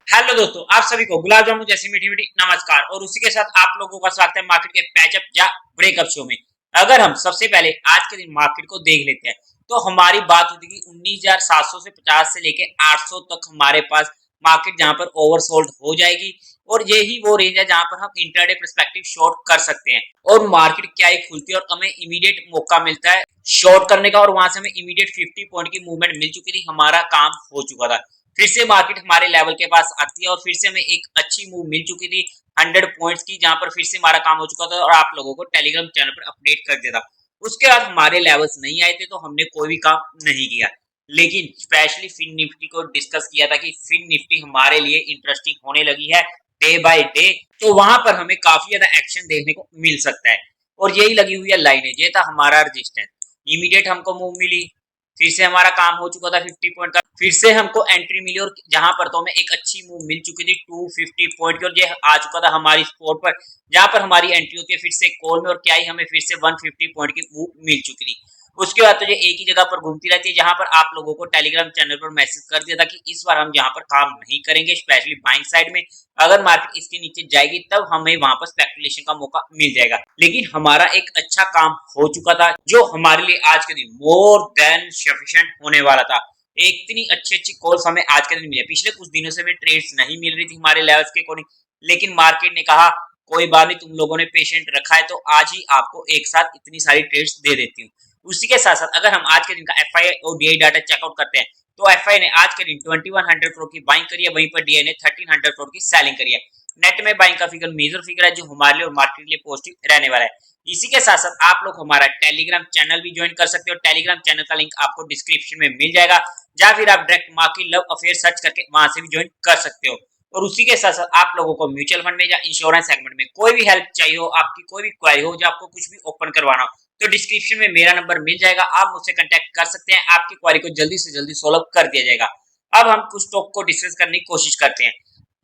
Hello दोस्तों, आप सभी को गुलाब जामुन जैसी मीठी मीठी नमस्कार और उसी के साथ आप लोगों का स्वागत है मार्केट के पैचअप या ब्रेकअप शो में। अगर हम सबसे पहले आज के दिन मार्केट को देख लेते हैं तो हमारी बात होती है कि 19,700 से 50 से लेके 800 तक हमारे पास मार्केट जहां पर ओवरसोल्ड हो जाएगी और यही वो रेंज है जहां पर हम इंटरडे पर्सपेक्टिव शॉर्ट कर सकते हैं। और मार्केट क्या ही खुलती है और हमें इमीडिएट मौका मिलता है शॉर्ट करने का और वहां से हमें इमीडिएट 50 पॉइंट की मूवमेंट मिल चुकी थी, हमारा काम हो चुका था। फिर से मार्केट हमारे लेवल के पास आती है और फिर से हमें एक अच्छी मूव मिल चुकी थी 100 पॉइंट्स की, जहां पर फिर से हमारा काम हो चुका था और आप लोगों को टेलीग्राम चैनल पर अपडेट कर दिया था। उसके बाद हमारे लेवल्स नहीं आए थे तो हमने कोई भी काम नहीं किया, लेकिन स्पेशली फिन निफ्टी को डिस्कस किया था कि फिन निफ्टी हमारे लिए इंटरेस्टिंग होने लगी है डे बाय डे, तो वहां पर हमें काफी ज्यादा एक्शन देखने को मिल सकता है और यही लगी हुई है लाइन है। ये था हमारा रजिस्टेंस, इमीडिएट हमको मूव मिली, फिर से हमारा काम हो चुका था 50 पॉइंट का, फिर से हमको एंट्री मिली और जहां पर तो हमें एक अच्छी मूव मिल चुकी थी 250 पॉइंट की और ये आ चुका था हमारी स्पोर्ट पर जहां पर हमारी एंट्री होती है फिर से कॉल में और क्या ही हमें फिर से 150 पॉइंट की मूव मिल चुकी थी। उसके बाद तो ये एक ही जगह पर घूमती रहती है जहां पर आप लोगों को टेलीग्राम चैनल पर मैसेज कर दिया था कि इस बार हम यहाँ पर काम नहीं करेंगे, स्पेशली बाइंग साइड में। अगर मार्केट इसके नीचे जाएगी तब हमें वहां पर स्पेकुलेशन का मौका मिल जाएगा, लेकिन हमारा एक अच्छा काम हो चुका था जो हमारे लिए आज के दिन मोर देन सफिशिएंट होने वाला था। एक इतनी अच्छी अच्छी कॉल्स हमें आज के दिन मिले, पिछले कुछ दिनों से हमें ट्रेड्स नहीं मिल रही थी हमारे लेवल्स के अकॉर्डिंग, लेकिन मार्केट ने कहा कोई बात नहीं, तुम लोगों ने पेशेंट रखा है तो आज ही आपको एक साथ इतनी सारी ट्रेड्स दे देती हूँ। उसी के साथ साथ अगर हम आज के दिन का एफआई और डीआई डाटा चेकआउट करते हैं तो एफआई ने आज के दिन 2100 करोड़ की बाइंग करी है, वहीं पर डीआई ने 1300 करोड़ की सेलिंग करी है। नेट में बाइंग का फिगर मेजर फिगर है जो हमारे लिए और मार्केट के लिए पॉजिटिव रहने वाला है। इसी के साथ साथ आप लोग हमारा टेलीग्राम चैनल भी ज्वाइन कर सकते हो, टेलीग्राम चैनल का लिंक आपको डिस्क्रिप्शन में मिल जाएगा, या फिर आप direct market love affair search करके वहां से भी ज्वाइन कर सकते हो। और उसी के साथ साथ आप लोगों को म्यूचुअल फंड में या इंश्योरेंस सेगमेंट में कोई भी हेल्प चाहिए हो, आपकी कोई भी क्वेरी हो, या आपको कुछ भी ओपन करवाना हो, तो डिस्क्रिप्शन में मेरा नंबर मिल जाएगा, आप मुझसे कांटेक्ट कर सकते हैं, आपकी क्वेरी को जल्दी से जल्दी सॉल्व कर दिया जाएगा। अब हम कुछ स्टॉक को डिस्कस करने की कोशिश करते हैं,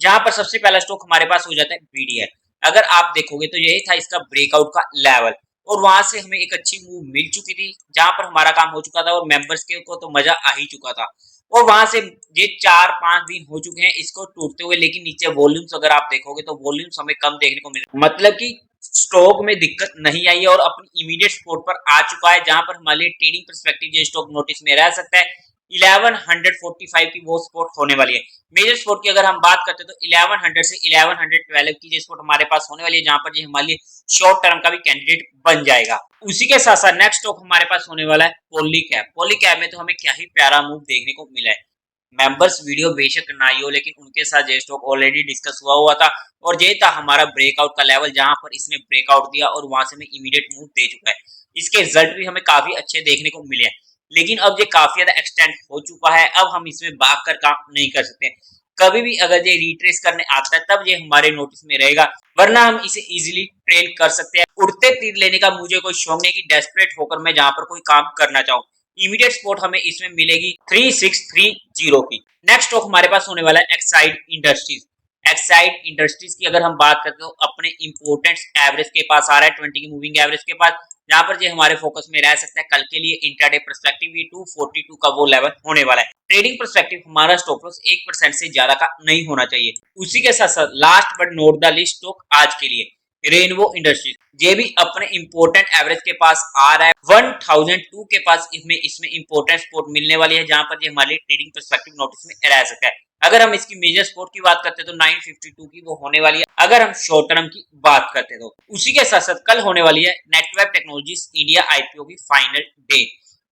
जहां पर सबसे पहला स्टॉक हमारे पास हो जाता है बीडीएल। अगर आप देखोगे तो यही था इसका ब्रेकआउट का लेवल और वहां से हमें एक अच्छी मूव मिल चुकी थी जहां पर हमारा काम हो चुका था और मेंबर्स के को तो मजा आ ही चुका था। और वहां से ये 4-5 दिन हो चुके हैं इसको टूटते हुए, लेकिन नीचे वॉल्यूम्स अगर आप देखोगे तो वॉल्यूम्स हमें कम देखने को मिल रहे, मतलब कि स्टॉक में दिक्कत नहीं आई है और अपनी इमीडिएट सपोर्ट पर आ चुका है, जहां पर हमारे लिए ट्रेडिंग पर्सपेक्टिव ये स्टॉक नोटिस में रह सकता है। 1145 की वो सपोर्ट होने वाली है। मेजर सपोर्ट की अगर हम बात करते हैं तो 1100 से 1112 की ये सपोर्ट हमारे पास होने वाली है, जहां पर ये हमारे लिए शॉर्ट टर्म का भी कैंडिडेट बन जाएगा। उसी के साथ साथ नेक्स्ट स्टॉक हमारे पास होने वाला है पॉलीकैब। पॉलीकैब में तो हमें क्या ही प्यारा मूव देखने को मिला है। मेंबर्स वीडियो बेशक ना ही हो, लेकिन उनके साथ ये स्टॉक ऑलरेडी डिस्कस हुआ था और ये था हमारा ब्रेकआउट का लेवल, जहां पर इसने ब्रेकआउट दिया और वहां से हमें इमीडिएट मूव दे चुका है। इसके रिजल्ट भी हमें काफी अच्छे देखने को मिले हैं, लेकिन अब ये काफी ज्यादा एक्सटेंड हो चुका है, अब हम इसमें भाग कर काम नहीं कर सकते। कभी भी अगर ये रिट्रेस करने आता है तब ये हमारे नोटिस में रहेगा, वरना हम इसे इजीली ट्रेल कर सकते हैं। उड़ते तीर लेने का मुझे कोई शौक नहीं कि डेस्परेट होकर मैं जहां पर कोई काम करना चाहूँ। इमीडिएट सपोर्ट हमें इसमें मिलेगी 3630 की। नेक्स्ट स्टॉक हमारे पास होने वाला है एक्साइड इंडस्ट्रीज। एक्साइड इंडस्ट्रीज की अगर हम बात करते हो अपने इंपोर्टेंट एवरेज के पास आ रहा है, 20 की मूविंग एवरेज के पास, जहां पर ये हमारे फोकस में रह सकता है कल के लिए। इंट्राडे पर्सपेक्टिव ये 242 का वो लेवल होने वाला है। ट्रेडिंग पर्सपेक्टिव हमारा स्टॉप लॉस 1% से ज्यादा का नहीं होना चाहिए। उसी के साथ साथ last but note the list stock आज के लिए रेनबो इंडस्ट्रीज, ये भी अपने इंपोर्टेंट एवरेज के पास आ रहा है 1002 के पास। इसमें इंपोर्टेंट सपोर्ट मिलने वाली है, जहां पर ये हमारे ट्रेडिंग पर्सपेक्टिव नोटिस में रह सकता है। अगर हम इसकी मेजर सपोर्ट की बात करते हैं तो 952 की वो होने वाली है, अगर हम शॉर्ट टर्म की बात करते हैं तो। उसी के साथ साथ कल होने वाली है नेटवर्क टेक्नोलॉजीज इंडिया आईपीओ की फाइनल डे,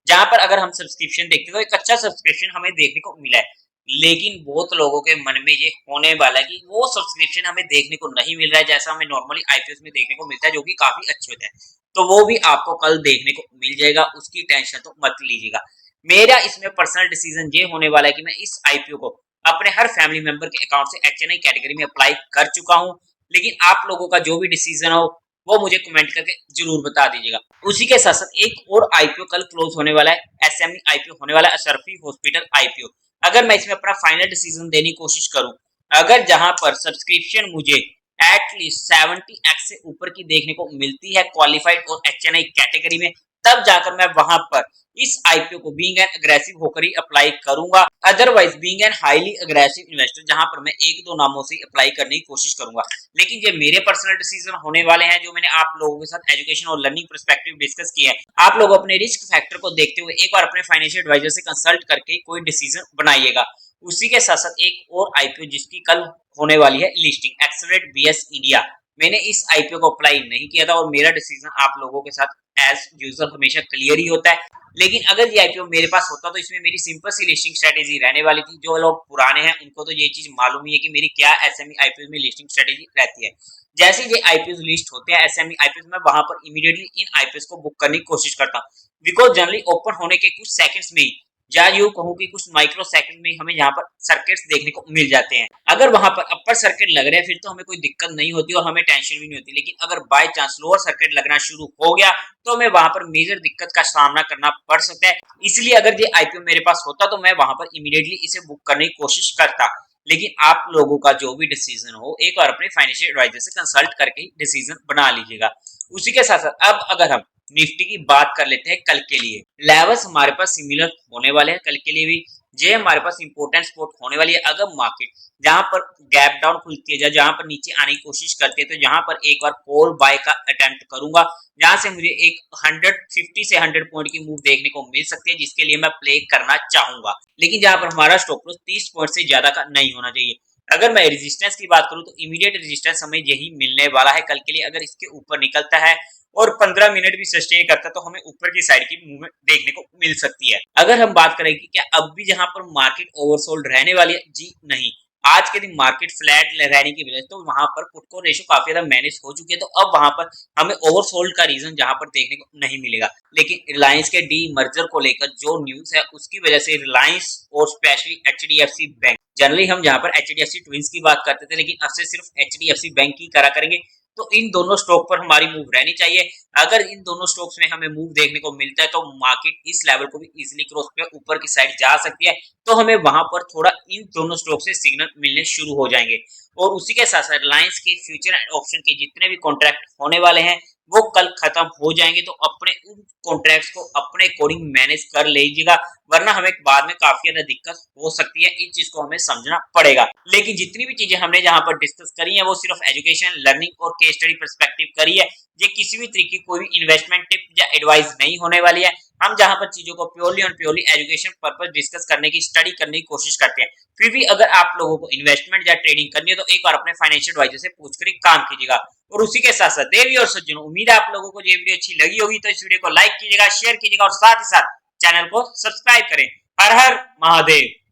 जहां पर अगर हम सब्सक्रिप्शन देखते हैं तो एक अच्छा सब्सक्रिप्शन हमें देखने को मिला है, लेकिन बहुत लोगों के मन में ये होने वाला है कि वो सब्सक्रिप्शन हमें देखने को नहीं मिल रहा है जैसा हमें नॉर्मली आईपीएस में देखने को मिलता है, जो कि काफी अच्छे होते हैं। तो वो भी आपको कल देखने को मिल जाएगा, उसकी टेंशन तो मत लीजिएगा। मेरा इसमें पर्सनल डिसीजन ये होने वाला है कि मैं इस आईपीओ को अपने हर फैमिली मेंबर के अकाउंट से एचएनआई कैटेगरी में अप्लाई कर चुका हूं, लेकिन आप लोगों का जो भी डिसीजन हो वो मुझे कमेंट करके जरूर बता दीजिएगा। उसी के साथ साथ एक और आईपीओ कल क्लोज होने वाला है, एसएमई आईपीओ होने वाला है, अशरफी हॉस्पिटल आईपीओ। अगर मैं इसमें अपना फाइनल डिसीजन देने की कोशिश करूं, अगर जहां पर सब्सक्रिप्शन मुझे एटलीस्ट 70x से ऊपर की देखने को मिलती है क्वालिफाइड और एचएनआई कैटेगरी में, तब जाकर मैं वहां पर इस आईपीओ को बीइंग एन अग्रेसिव होकर ही अप्लाई करूंगा। Otherwise being an highly aggressive investor जहां पर मैं एक दो नामों से अप्लाई करने की कोशिश करूंगा। लेकिन ये मेरे पर्सनल डिसीजन होने वाले हैं जो मैंने आप लोगों के साथ एजुकेशन और लर्निंग पर्सपेक्टिव डिस्कस किया है। आप लोग अपने रिस्क फैक्टर को देखते हुए एक बार अपने फाइनेंशियल एडवाइजर से कंसल्ट करके कोई डिसीजन बनाइएगा। उसी के साथ साथ एक और आईपीओ जिसकी कल होने वाली है लिस्टिंग, एक्सेलरेट बीएस इंडिया। मैंने इस आईपीओ को अप्लाई नहीं किया था और मेरा डिसीजन आप लोगों के साथ एज यूजुअल हमेशा क्लियर ही होता है। लेकिन अगर ये आईपीओ मेरे पास होता तो इसमें मेरी सिंपल सी लिस्टिंग स्ट्रेटेजी रहने वाली थी। जो लोग पुराने हैं उनको तो ये चीज मालूम ही है कि मेरी क्या एसएमई आईपीओ में लिस्टिंग स्ट्रेटेजी रहती है। जैसे ये आईपीओ लिस्ट होते हैं एसएमई आईपीओ में, वहां पर इमीडिएटली इन आईपीओ को बुक करने की कोशिश करता हूँ, बिकॉज जनरली ओपन होने के कुछ सेकंड्स में ही, या यूं कहूं कि कुछ माइक्रो सेकंड में हमें यहाँ पर सर्किट्स देखने को मिल जाते हैं। अगर वहां पर अपर सर्किट लग रहे हैं फिर तो हमें कोई दिक्कत नहीं होती और हमें टेंशन भी नहीं होती। लेकिन अगर बाय चांस लोअर सर्किट लगना शुरू हो गया तो हमें वहां पर मेजर दिक्कत का सामना करना पड़ सकता है। इसलिए अगर ये आईपीओ मेरे पास होता तो मैं वहां पर इमीडिएटली इसे बुक करने की कोशिश करता। लेकिन आप लोगों का जो भी डिसीजन हो एक बार अपने फाइनेंशियल एडवाइजर से कंसल्ट करके डिसीजन बना लीजिएगा। उसी के साथ साथ अब अगर हम निफ्टी की बात कर लेते हैं कल के लिए, लेवल्स हमारे पास सिमिलर होने वाले हैं कल के लिए भी। जे हमारे पास इंपोर्टेंट स्पॉट होने वाली है। अगर मार्केट जहां पर गैप डाउन खुलती है या जहां पर नीचे आने की कोशिश करते हैं तो जहां पर एक बार कॉल बाय का अटेम्प्ट करूंगा, जहां से मुझे एक 150 से 100 पॉइंट की मूव देखने को मिल सकती है जिसके लिए मैं प्ले करना चाहूंगा। लेकिन जहां पर हमारा स्टॉप लॉस 30 पॉइंट से ज्यादा का नहीं होना चाहिए। अगर मैं रेजिस्टेंस की बात करूं तो इमीडिएट रेजिस्टेंस हमें यही मिलने वाला है कल के लिए। अगर इसके ऊपर निकलता है और 15 मिनट भी सस्टेन करता है तो हमें ऊपर की साइड की मूवमेंट देखने को मिल सकती है। अगर हम बात करें कि क्या अब भी जहां पर मार्केट ओवरसोल्ड रहने वाली है, जी नहीं। आज के दिन मार्केट फ्लैट रहने की वजह से तो वहां पर पुट को रेशो काफी ज्यादा मैनेज हो चुकी है, तो अब वहां पर हमें ओवरसोल्ड का रीजन जहां पर देखने को नहीं मिलेगा। लेकिन रिलायंस के डी मर्जर को लेकर जो न्यूज है उसकी वजह से रिलायंस और स्पेशली एचडीएफसी बैंक, जनरली हम जहां पर एचडीएफसी ट्विंस की बात करते थे लेकिन अब से सिर्फ एचडीएफसी बैंक की करा करेंगे, तो इन दोनों स्टॉक पर हमारी मूव रहनी चाहिए। अगर इन दोनों स्टॉक्स में हमें मूव देखने को मिलता है तो मार्केट इस लेवल को भी इजीली क्रॉस पे ऊपर की साइड जा सकती है, तो हमें वहां पर थोड़ा इन दोनों स्टॉक से सिग्नल मिलने शुरू हो जाएंगे। और उसी के साथ साथ रिलायंस के फ्यूचर एंड ऑप्शन के जितने भी कॉन्ट्रैक्ट होने वाले हैं वो कल खत्म हो जाएंगे, तो अपने उन कॉन्ट्रैक्ट्स को अपने अकॉर्डिंग मैनेज कर लीजिएगा, वरना हमें बाद में काफी ज्यादा दिक्कत हो सकती है। इस चीज को हमें समझना पड़ेगा। लेकिन जितनी भी चीजें हमने जहां पर डिस्कस करी है वो सिर्फ एजुकेशन, लर्निंग और केस स्टडी पर्सपेक्टिव करी है। ये किसी भी तरीके की कोई भी इन्वेस्टमेंट टिप या एडवाइस नहीं होने वाली है। हम जहां पर चीजों को प्योरली और प्योरली एजुकेशन पर्पस डिस्कस करने की, स्टडी करने की कोशिश करते हैं। फिर भी अगर आप लोगों को इन्वेस्टमेंट या ट्रेडिंग करनी है तो एक बार अपने फाइनेंशियल एडवाइजर से पूछकर काम कीजिएगा। और उसी के साथ साथ देवी और सज्जनों, उम्मीद है आप लोगों को ये वीडियो अच्छी लगी होगी, तो इस वीडियो को लाइक कीजिएगा, शेयर कीजिएगा और साथ ही साथ चैनल को सब्सक्राइब करें। हर हर महादेव।